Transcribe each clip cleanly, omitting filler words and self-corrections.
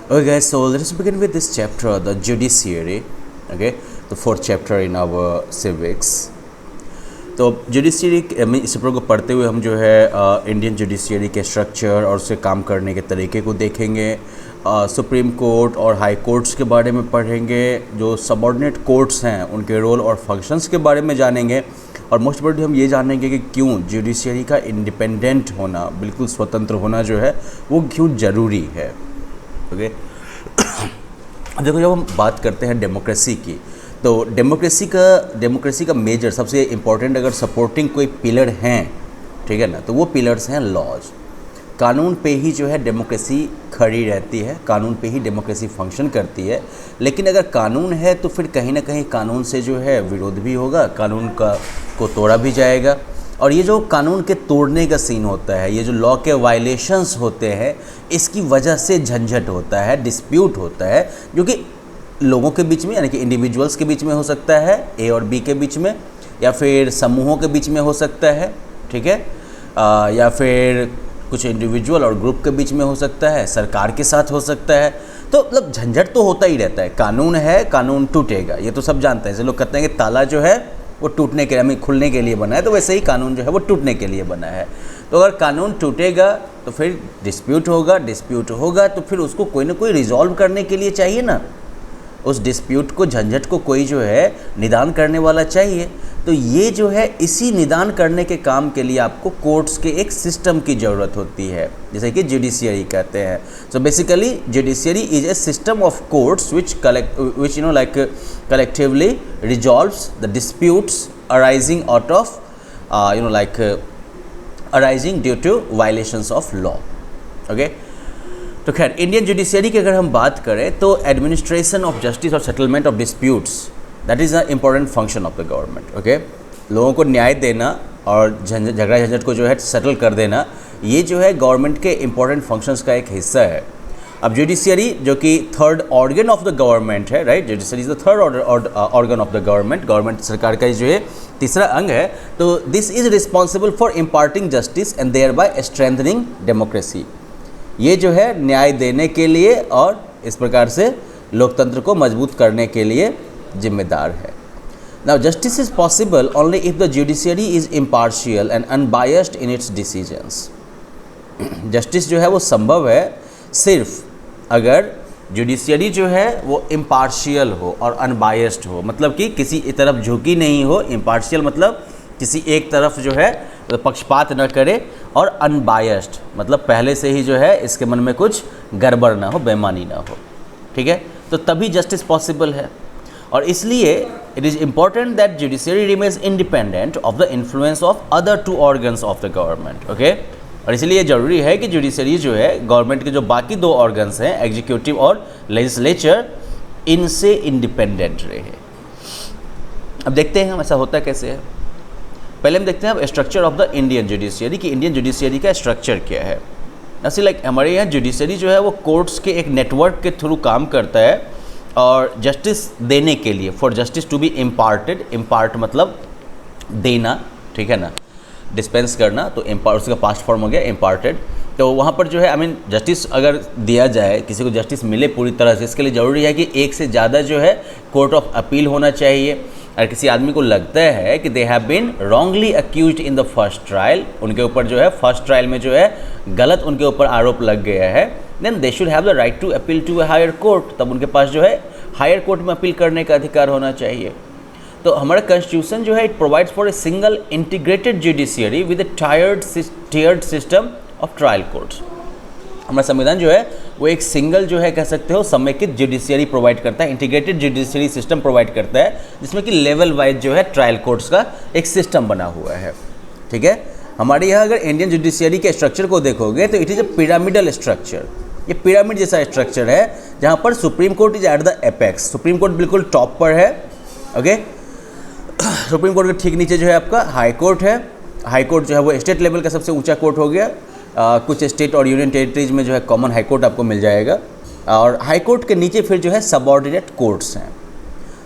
Okay, guys, so let us begin with this chapter, the judiciary. Okay, the fourth chapter in our civics. तो judiciary इस paper को पढ़ते हुए हम जो है इंडियन जुडिशरी के स्ट्रक्चर और उससे काम करने के तरीके को देखेंगे। सुप्रीम कोर्ट और हाई कोर्ट्स के बारे में पढ़ेंगे, जो सबऑर्डिनेट कोर्ट्स हैं उनके रोल और फंक्शंस के बारे में जानेंगे, और मोस्ट इम्पोर्टेंटली हम ये जानेंगे कि क्यों जुडिशरी का इंडिपेंडेंट होना, बिल्कुल स्वतंत्र होना जो है वो क्यों ज़रूरी है। ओके अब देखो, जब हम बात करते हैं डेमोक्रेसी की, तो डेमोक्रेसी का मेजर सबसे इम्पोर्टेंट अगर सपोर्टिंग कोई पिलर हैं, ठीक है ना, तो वो पिलर्स हैं लॉज। कानून पे ही जो है डेमोक्रेसी खड़ी रहती है, कानून पे ही डेमोक्रेसी फंक्शन करती है। लेकिन अगर कानून है तो फिर कहीं ना कहीं कानून से जो है विरोध भी होगा, कानून को तोड़ा भी जाएगा। और ये जो कानून के तोड़ने का सीन होता है, ये जो लॉ के वायलेशंस होते हैं, इसकी वजह से झंझट होता है, डिस्प्यूट होता है, जो कि लोगों के बीच में यानी कि इंडिविजुअल्स के बीच में हो सकता है, ए और बी के बीच में, या फिर समूहों के बीच में हो सकता है, ठीक है, या फिर कुछ इंडिविजुअल और ग्रुप के बीच में हो सकता है, सरकार के साथ हो सकता है। तो मतलब झंझट तो होता ही रहता है। कानून है, कानून टूटेगा, ये तो सब जानते हैं। जैसे लोग कहते हैं कि ताला जो है वो टूटने के लिए, खुलने के लिए बना है, तो वैसे ही कानून जो है वो टूटने के लिए बना है। तो अगर कानून टूटेगा तो फिर डिस्प्यूट होगा तो फिर उसको कोई ना कोई रिजॉल्व करने के लिए चाहिए ना, उस डिस्प्यूट को, झंझट को कोई जो है निदान करने वाला चाहिए। तो ये जो है, इसी निदान करने के काम के लिए आपको कोर्ट्स के एक सिस्टम की ज़रूरत होती है, जैसे कि जुडिशियरी कहते हैं। So basically judiciary is a system of courts which collectively resolves the disputes arising out of arising due to violations of law. Okay, तो खैर इंडियन जुडिशियरी की अगर हम बात करें तो एडमिनिस्ट्रेशन ऑफ जस्टिस और settlement of disputes, that is a important function of the government. Okay, लोगों को न्याय देना और झगड़ा झंझट को जो है सेटल कर देना, ये जो है गवर्नमेंट के इम्पॉर्टेंट फंक्शंस का एक हिस्सा है। अब जुडिशियरी जो कि third organ of the government है, right, judiciary is the third organ of the government सरकार का जो है तीसरा अंग है। तो this is responsible for imparting justice and thereby strengthening democracy. ये जो है न्याय देने के लिए और इस प्रकार से लोकतंत्र को मजबूत करने के लिए जिम्मेदार है। Now justice is possible only if the judiciary is impartial and unbiased in its decisions. Justice जो है वो संभव है सिर्फ अगर जुडिशियरी जो है वो इम्पार्शियल हो और अनबायस्ड हो, मतलब कि किसी तरफ झुकी नहीं हो। इम्पार्शियल मतलब किसी एक तरफ जो है पक्षपात न करे, और अनबायस्ड मतलब पहले से ही जो है इसके मन में कुछ गड़बड़ ना हो, बेईमानी ना हो, ठीक है। तो तभी जस्टिस पॉसिबल है, और इसलिए it is important that judiciary remains independent of the influence of other two organs of the government. Okay, और इसलिए ज़रूरी है कि जुडिशरी जो है गवर्नमेंट के जो बाकी दो ऑर्गन्स हैं, एग्जीक्यूटिव और लेजिस्लेचर, इनसे इंडिपेंडेंट रहे। अब देखते हैं हम ऐसा होता कैसे है। पहले हम देखते हैं अब structure of the Indian judiciary, कि इंडियन जुडिशरी का स्ट्रक्चर क्या है। ऐसे लाइक हमारे यहाँ जुडिशरी जो है वो कोर्ट्स के एक नेटवर्क के थ्रू काम करता है, और जस्टिस देने के लिए, for justice to be imparted, impart मतलब देना, ठीक है ना, डिस्पेंस करना, तो उसका पास्ट फॉर्म हो गया इम्पार्टेड। तो वहाँ पर जो है जस्टिस अगर दिया जाए, किसी को जस्टिस मिले पूरी तरह से, इसके लिए ज़रूरी है कि एक से ज़्यादा जो है कोर्ट ऑफ अपील होना चाहिए। अगर किसी आदमी को लगता है कि they have been wrongly accused in the first trial, उनके ऊपर जो है फर्स्ट ट्रायल में जो है गलत उनके ऊपर आरोप लग गया है, then they should have the right to appeal to a higher court. तब उनके पास जो है हायर कोर्ट में अपील करने का अधिकार होना चाहिए। तो हमारा कॉन्स्टिट्यूशन जो है it provides for a single integrated judiciary with a tiered system of trial courts. हमारा संविधान जो है वो एक सिंगल जो है कह सकते हो समेकित जुडिशियरी प्रोवाइड करता है, इंटीग्रेटेड जुडिशियरी सिस्टम प्रोवाइड करता है, जिसमें कि लेवल वाइज जो है ट्रायल कोर्ट्स का एक सिस्टम बना हुआ है, ठीक है। हमारे यहाँ अगर इंडियन जुडिशियरी के स्ट्रक्चर को देखोगे तो it is a pyramidal structure. ये पिरामिड जैसा स्ट्रक्चर है, जहाँ पर supreme court is at the apex, supreme court बिल्कुल टॉप पर है। ओके, सुप्रीम कोर्ट के ठीक नीचे जो है आपका हाई कोर्ट है। हाई कोर्ट जो है वो स्टेट लेवल का सबसे ऊंचा कोर्ट हो गया। कुछ स्टेट और यूनियन टेरिटरीज में जो है कॉमन हाई कोर्ट आपको मिल जाएगा, और हाई कोर्ट के नीचे फिर जो है सबऑर्डिनेट कोर्ट्स हैं।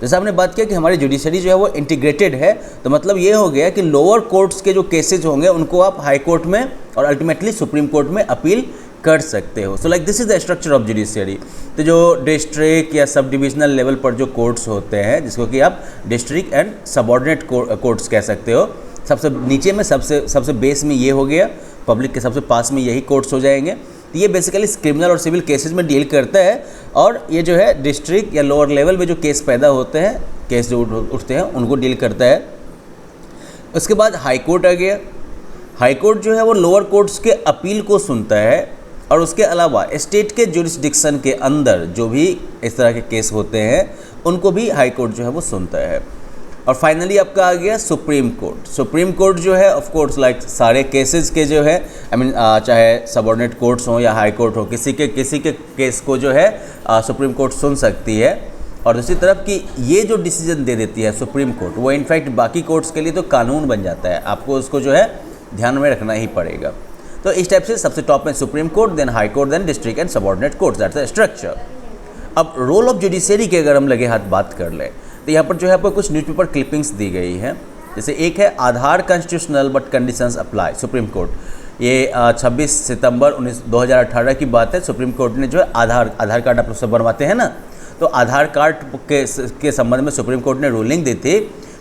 जैसे आपने बात किया कि हमारी जुडिशरी जो है वो इंटीग्रेटेड है, तो मतलब ये हो गया कि लोअर कोर्ट्स के जो केसेज होंगे उनको आप हाई कोर्ट में और अल्टीमेटली सुप्रीम कोर्ट में अपील कर सकते हो। So like this is the structure of judiciary. तो जो डिस्ट्रिक्ट या सब डिविजनल लेवल पर जो कोर्ट्स होते हैं, जिसको कि आप डिस्ट्रिक्ट एंड सबऑर्डिनेट कोर्ट्स कह सकते हो, सबसे नीचे में सबसे बेस में ये हो गया, पब्लिक के सबसे पास में यही कोर्ट्स हो जाएंगे। तो ये बेसिकली क्रिमिनल और सिविल केसेस में डील करता है, और ये जो है डिस्ट्रिक्ट या लोअर लेवल में जो केस पैदा होते हैं, केस जो उठते हैं, उनको डील करता है। उसके बाद हाई कोर्ट आ गया। हाई कोर्ट जो है वो लोअर कोर्ट्स के अपील को सुनता है, और उसके अलावा स्टेट के जुरिस्डिक्शन के अंदर जो भी इस तरह के केस होते हैं उनको भी हाई कोर्ट जो है वो सुनता है। और फाइनली आपका आ गया सुप्रीम कोर्ट। सुप्रीम कोर्ट जो है ऑफ कोर्स लाइक सारे केसेस के जो है चाहे सबऑर्डिनेट कोर्ट्स हों या हाई कोर्ट हो, किसी के केस को जो है सुप्रीम कोर्ट सुन सकती है। और दूसरी तरफ कि ये जो डिसीजन दे देती है सुप्रीम कोर्ट, वो इनफैक्ट बाकी कोर्ट्स के लिए तो कानून बन जाता है, आपको उसको जो है ध्यान में रखना ही पड़ेगा। तो इस टाइप से सबसे टॉप में supreme court, then high court, then district and subordinate court, that's the structure. अब रोल ऑफ जुडिशरी की अगर हम लगे हाथ बात कर लें, तो यहाँ पर जो है आपको कुछ न्यूज़पेपर क्लिपिंग्स दी गई हैं। जैसे एक है Aadhaar constitutional but conditions apply, supreme court. ये 26 सितंबर 2018 की बात है। सुप्रीम कोर्ट ने जो है आधार कार्ड आप लोग सब बनवाते हैं ना, तो आधार कार्ड के संबंध में सुप्रीम कोर्ट ने रूलिंग दी थी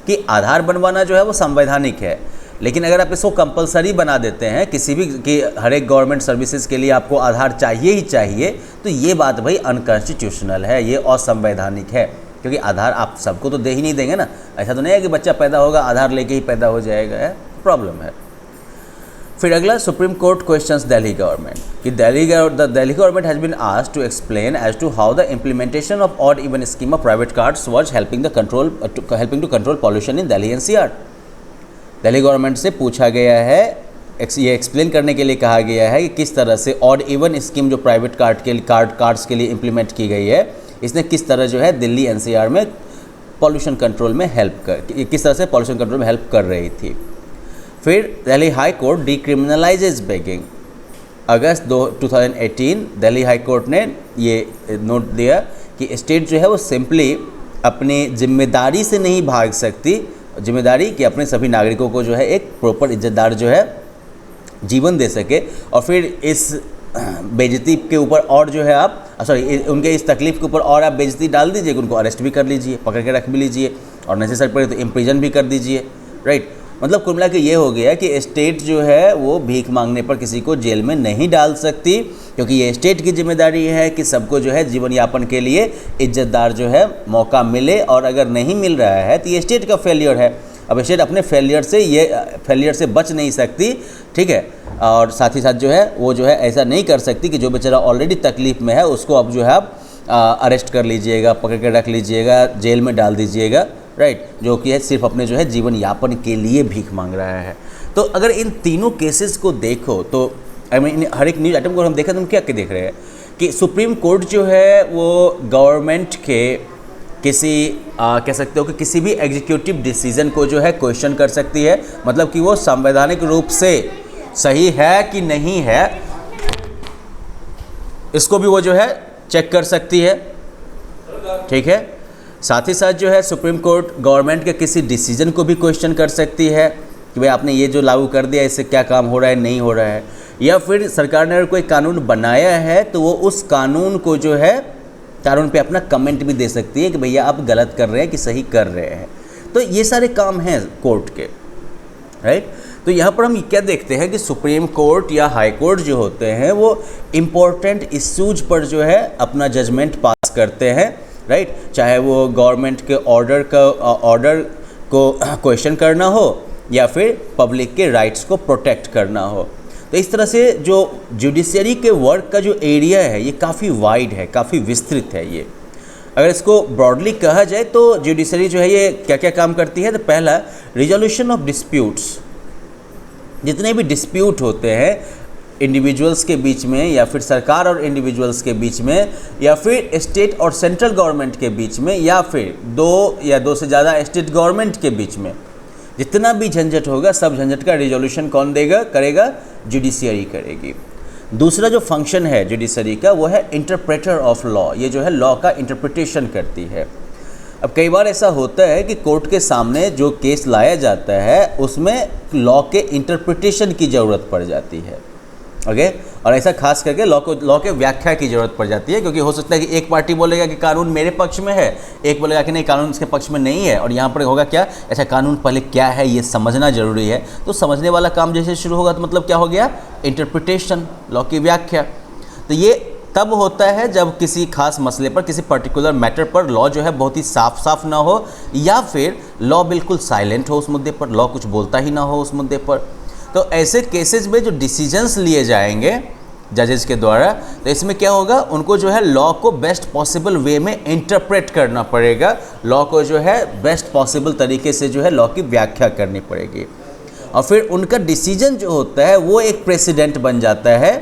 कि आधार बनवाना जो है वो संवैधानिक है, लेकिन अगर आप इसको कंपलसरी बना देते हैं किसी भी कि हर एक गवर्नमेंट सर्विसेज के लिए आपको आधार चाहिए ही चाहिए, तो ये बात भाई अनकॉन्स्टिट्यूशनल है, ये असंवैधानिक है। क्योंकि आधार आप सबको तो दे ही नहीं देंगे ना, ऐसा तो नहीं है कि बच्चा पैदा होगा आधार लेके ही पैदा हो जाएगा, है प्रॉब्लम है। फिर अगला, supreme court questions Delhi government कि Delhi government has been asked to explain as to how the implementation of odd even scheme of private cars was helping to control pollution in Delhi NCR. Delhi government से पूछा गया है, ये explain करने के लिए कहा गया है कि किस तरह से ऑड इवन स्कीम जो प्राइवेट कार्ड्स के लिए इम्प्लीमेंट की गई है, इसने किस तरह जो है दिल्ली एनसीआर में पॉल्यूशन कंट्रोल में किस तरह से पॉल्यूशन कंट्रोल में हेल्प कर रही थी। फिर दिल्ली हाई कोर्ट डिक्रिमिनलाइजेज बेगिंग। अगस्त 2018 दिल्ली हाई कोर्ट ने ये नोट दिया कि स्टेट जो है वो सिंपली अपनी जिम्मेदारी से नहीं भाग सकती, जिम्मेदारी कि अपने सभी नागरिकों को जो है एक प्रॉपर इज्जतदार जो है जीवन दे सके। और फिर इस बेइज्जती के ऊपर और जो है आप उनके इस तकलीफ़ के ऊपर और आप बेइज्जती डाल दीजिए, उनको अरेस्ट भी कर लीजिए, पकड़ के रख भी लीजिए, और नेसेसरी पड़े तो इम्प्रिजन भी कर दीजिए, राइट। मतलब कुल मिला के ये हो गया कि स्टेट जो है वो भीख मांगने पर किसी को जेल में नहीं डाल सकती, क्योंकि ये स्टेट की जिम्मेदारी है कि सबको जो है जीवन यापन के लिए इज्जतदार जो है मौका मिले, और अगर नहीं मिल रहा है तो ये स्टेट का फेलियर है। अब स्टेट अपने फेलियर से बच नहीं सकती, ठीक है। और साथ ही साथ जो है वो जो है ऐसा नहीं कर सकती कि जो बेचारा ऑलरेडी तकलीफ़ में है उसको अब जो है आप अरेस्ट कर लीजिएगा, पकड़ के रख लीजिएगा, जेल में डाल दीजिएगा, राइट, जो कि है सिर्फ अपने जो है जीवन यापन के लिए भीख मांग रहा है। तो अगर इन तीनों केसेस को देखो तो हर एक न्यूज़ आइटम को हम देखें तो हम क्या देख रहे हैं कि सुप्रीम कोर्ट जो है वो गवर्नमेंट के किसी कह सकते हो कि किसी भी एग्जीक्यूटिव डिसीजन को जो है क्वेश्चन कर सकती है, मतलब कि वो संवैधानिक रूप से सही है कि नहीं है, इसको भी वो जो है चेक कर सकती है, ठीक है। साथ ही साथ जो है सुप्रीम कोर्ट गवर्नमेंट के किसी डिसीजन को भी क्वेश्चन कर सकती है कि भाई आपने ये जो लागू कर दिया इससे क्या काम हो रहा है, नहीं हो रहा है। या फिर सरकार ने अगर कोई कानून बनाया है तो वो उस कानून को जो है कानून पे अपना कमेंट भी दे सकती है कि भैया आप गलत कर रहे हैं कि सही कर रहे हैं। तो ये सारे काम हैं कोर्ट के, राइट। तो यहाँ पर हम क्या देखते हैं कि सुप्रीम कोर्ट या हाई कोर्ट जो होते हैं वो इम्पोर्टेंट इश्यूज पर जो है अपना जजमेंट पास करते हैं, राइट। चाहे वो गवर्नमेंट के ऑर्डर को क्वेश्चन करना हो या फिर पब्लिक के राइट्स को प्रोटेक्ट करना हो। तो इस तरह से जो जुडिशरी के वर्क का जो एरिया है ये काफ़ी वाइड है, काफ़ी विस्तृत है। ये अगर इसको ब्रॉडली कहा जाए तो जुडिशरी जो है ये क्या क्या काम करती है, तो पहला रिजोल्यूशन ऑफ डिस्प्यूट्स। जितने भी डिस्प्यूट होते हैं इंडिविजुअल्स के बीच में या फिर सरकार और इंडिविजुअल्स के बीच में या फिर स्टेट और सेंट्रल गवर्नमेंट के बीच में या फिर दो से ज़्यादा स्टेट गवर्नमेंट के बीच में, जितना भी झंझट होगा सब झंझट का रिजोल्यूशन कौन करेगा, जुडिशरी करेगी। दूसरा जो फंक्शन है जुडिशरी का वो है इंटरप्रेटर ऑफ लॉ। ये जो है लॉ का इंटरप्रिटेशन करती है। अब कई बार ऐसा होता है कि कोर्ट के सामने जो केस लाया जाता है उसमें लॉ के इंटरप्रिटेशन की ज़रूरत पड़ जाती है, ओके। और ऐसा खास करके लॉ के व्याख्या की ज़रूरत पड़ जाती है, क्योंकि हो सकता है कि एक पार्टी बोलेगा कि कानून मेरे पक्ष में है, एक बोलेगा कि नहीं कानून इसके पक्ष में नहीं है, और यहाँ पर होगा क्या, ऐसा कानून पहले क्या है ये समझना जरूरी है। तो समझने वाला काम जैसे शुरू होगा तो मतलब क्या हो गया, इंटरप्रिटेशन, लॉ की व्याख्या। तो ये तब होता है जब किसी खास मसले पर, किसी पर्टिकुलर मैटर पर लॉ जो है बहुत ही साफ ना हो, या फिर लॉ बिल्कुल साइलेंट हो उस मुद्दे पर, लॉ कुछ बोलता ही ना हो उस मुद्दे पर। तो ऐसे केसेस में जो डिसीजंस लिए जाएंगे जजेस के द्वारा, तो इसमें क्या होगा, उनको जो है लॉ को बेस्ट पॉसिबल वे में इंटरप्रेट करना पड़ेगा, लॉ को जो है बेस्ट पॉसिबल तरीके से जो है लॉ की व्याख्या करनी पड़ेगी, और फिर उनका डिसीजन जो होता है वो एक प्रेसिडेंट बन जाता है,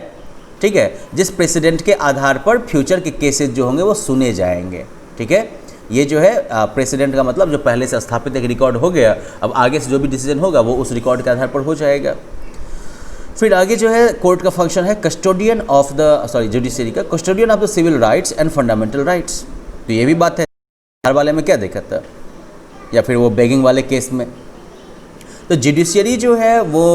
ठीक है, जिस प्रेसिडेंट के आधार पर फ्यूचर के केसेस जो होंगे वो सुने जाएंगे। ठीक है, ये जो है प्रेसिडेंट का मतलब जो पहले से स्थापित एक रिकॉर्ड हो गया, अब आगे से जो भी डिसीजन होगा वो उस रिकॉर्ड के आधार पर हो जाएगा। फिर आगे जो है कोर्ट का फंक्शन है कस्टोडियन ऑफ द जुडिशरी का, custodian of the civil rights and fundamental rights. तो ये भी बात है, हर वाले में क्या देखा था, या फिर वो बेगिंग वाले केस में। तो जुडिशरी जो है वो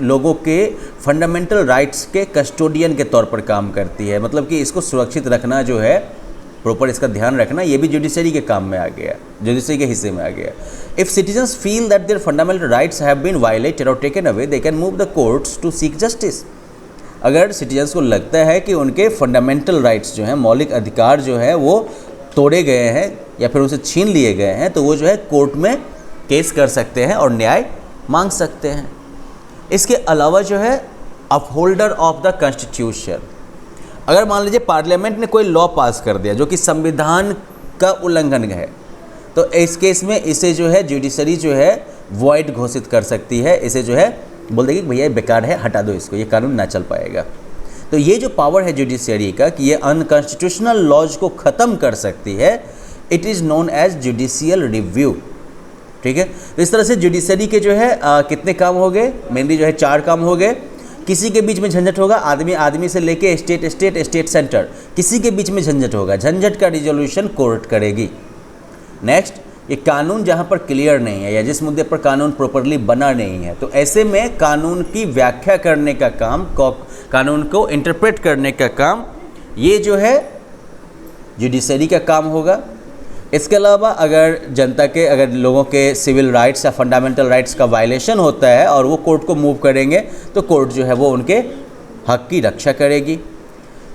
लोगों के फंडामेंटल राइट्स के कस्टोडियन के तौर पर काम करती है, मतलब कि इसको सुरक्षित रखना जो है, प्रॉपर इसका ध्यान रखना, ये भी जुडिशरी के काम में आ गया, जुडिशरी के हिस्से में आ गया। If citizens feel that their fundamental rights have been violated और taken away, they can move the courts to seek justice. अगर सिटीजन्स को लगता है कि उनके फंडामेंटल राइट्स जो हैं, मौलिक अधिकार जो है वो तोड़े गए हैं या फिर उनसे छीन लिए गए हैं, तो वो जो है कोर्ट में केस कर सकते हैं और न्याय मांग सकते हैं। इसके अलावा जो है अपहोल्डर ऑफ द कॉन्स्टिट्यूशन, अगर मान लीजिए पार्लियामेंट ने कोई लॉ पास कर दिया जो कि संविधान का उल्लंघन है, तो इस केस में इसे जो है जुडिशरी जो है वॉइड घोषित कर सकती है, इसे जो है बोल देगी कि भैया बेकार है, हटा दो इसको, ये कानून ना चल पाएगा। तो ये जो पावर है जुडिशरी का कि ये अनकॉन्स्टिट्यूशनल लॉज को ख़त्म कर सकती है, it is known as judicial review. ठीक है, तो इस तरह से जुडिशरी के जो है कितने काम हो गए, मेनली जो है 4 काम हो गए। किसी के बीच में झंझट होगा, आदमी से लेके स्टेट सेंटर, किसी के बीच में झंझट होगा, झंझट का रिजोल्यूशन कोर्ट करेगी। नेक्स्ट, ये कानून जहाँ पर क्लियर नहीं है या जिस मुद्दे पर कानून प्रॉपरली बना नहीं है, तो ऐसे में कानून की व्याख्या करने का काम, कानून को इंटरप्रेट करने का काम, ये जो है जुडिशरी का काम होगा। इसके अलावा अगर लोगों के सिविल राइट्स या फंडामेंटल राइट्स का वायलेशन होता है और वो कोर्ट को मूव करेंगे, तो कोर्ट जो है वो उनके हक की रक्षा करेगी।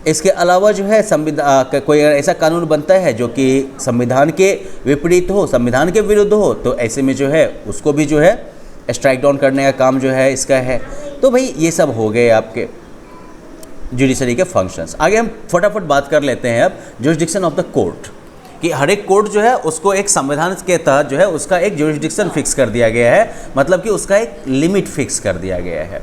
इसके अलावा जो है कोई अगर ऐसा कानून बनता है जो कि संविधान के विपरीत हो, संविधान के विरुद्ध हो, तो ऐसे में जो है उसको भी जो है स्ट्राइक डाउन करने का काम जो है इसका है। तो भाई ये सब हो गए आपके जुडिशरी के फंक्शंस। आगे हम फटाफट बात कर लेते हैं अब जुरिसडिक्शन ऑफ द कोर्ट, कि हर एक कोर्ट जो है उसको एक संविधान के तहत जो है उसका एक जुरिसडिक्शन फिक्स कर दिया गया है, मतलब कि उसका एक लिमिट फिक्स कर दिया गया है।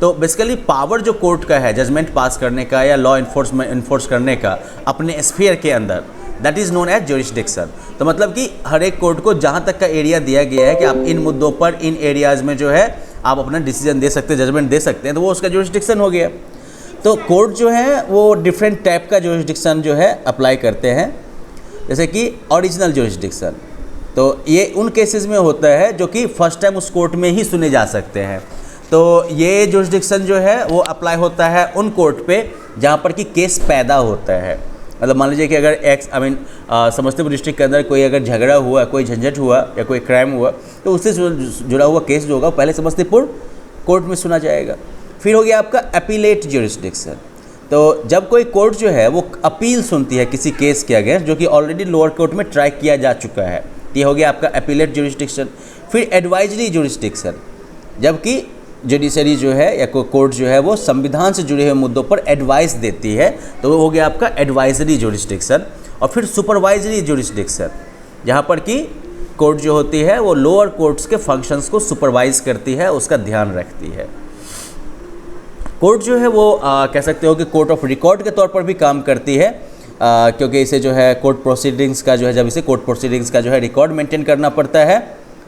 तो बेसिकली पावर जो कोर्ट का है जजमेंट पास करने का या लॉ इन्फोर्स करने का अपने स्फीयर के अंदर, that is known as jurisdiction. तो मतलब कि हर एक कोर्ट को जहाँ तक का एरिया दिया गया है कि आप इन मुद्दों पर, इन एरियाज़ में जो है आप अपना डिसीजन दे सकते हैं, जजमेंट दे सकते हैं, तो वो उसका जुरिसडिक्शन हो गया। तो कोर्ट जो है वो डिफरेंट टाइप का जुरिसडिक्शन जो है अप्लाई करते हैं, जैसे कि ओरिजिनल जुरिसडिक्शन, तो ये उन केसेस में होता है जो कि फर्स्ट टाइम उस कोर्ट में ही सुने जा सकते हैं। तो ये जुरिसडिक्शन जो है वो अप्लाई होता है उन कोर्ट पे जहाँ पर कि केस पैदा होता है। मतलब मान लीजिए कि अगर समस्तीपुर डिस्ट्रिक्ट के अंदर कोई अगर झगड़ा हुआ, कोई झंझट हुआ या कोई क्राइम हुआ, तो उससे जुड़ा हुआ केस जो होगा पहले समस्तीपुर कोर्ट में सुना जाएगा। फिर हो गया आपका अपीलेट जुरिसडिक्शन। तो जब कोई कोर्ट जो है वो अपील सुनती है किसी केस के अगेंस्ट जो कि ऑलरेडी लोअर कोर्ट में ट्राई किया जा चुका है, ये हो गया आपका अपीलेट जुरिसडिक्शन। फिर एडवाइजरी जुरिसडिक्शन, जबकि जुडिशरी जो है या कोई कोर्ट जो है वो संविधान से जुड़े हुए मुद्दों पर एडवाइस देती है, तो वो हो गया आपका एडवाइजरी जुरिसडिक्शन। और फिर सुपरवाइजरी जुरिसडिक्शन, जहाँ पर कि कोर्ट जो होती है वो लोअर कोर्ट्स के फंक्शंस को सुपरवाइज करती है, उसका ध्यान रखती है। कोर्ट जो है वो कह सकते हो कि कोर्ट ऑफ रिकॉर्ड के तौर पर भी काम करती है, क्योंकि इसे जो है कोर्ट प्रोसीडिंग्स का जो है, जब इसे कोर्ट प्रोसीडिंग्स का जो है रिकॉर्ड मेंटेन करना पड़ता है,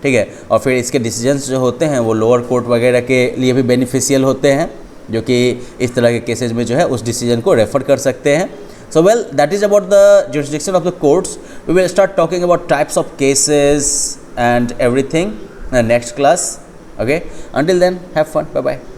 ठीक है। और फिर इसके डिसीजंस जो होते हैं वो लोअर कोर्ट वगैरह के लिए भी बेनिफिशियल होते हैं, जो कि इस तरह के केसेज में जो है उस डिसीजन को रेफर कर सकते हैं। So well, that is about the jurisdiction of the courts. We will start talking about types of cases and everything next class. Okay, until then, have fun. Bye bye.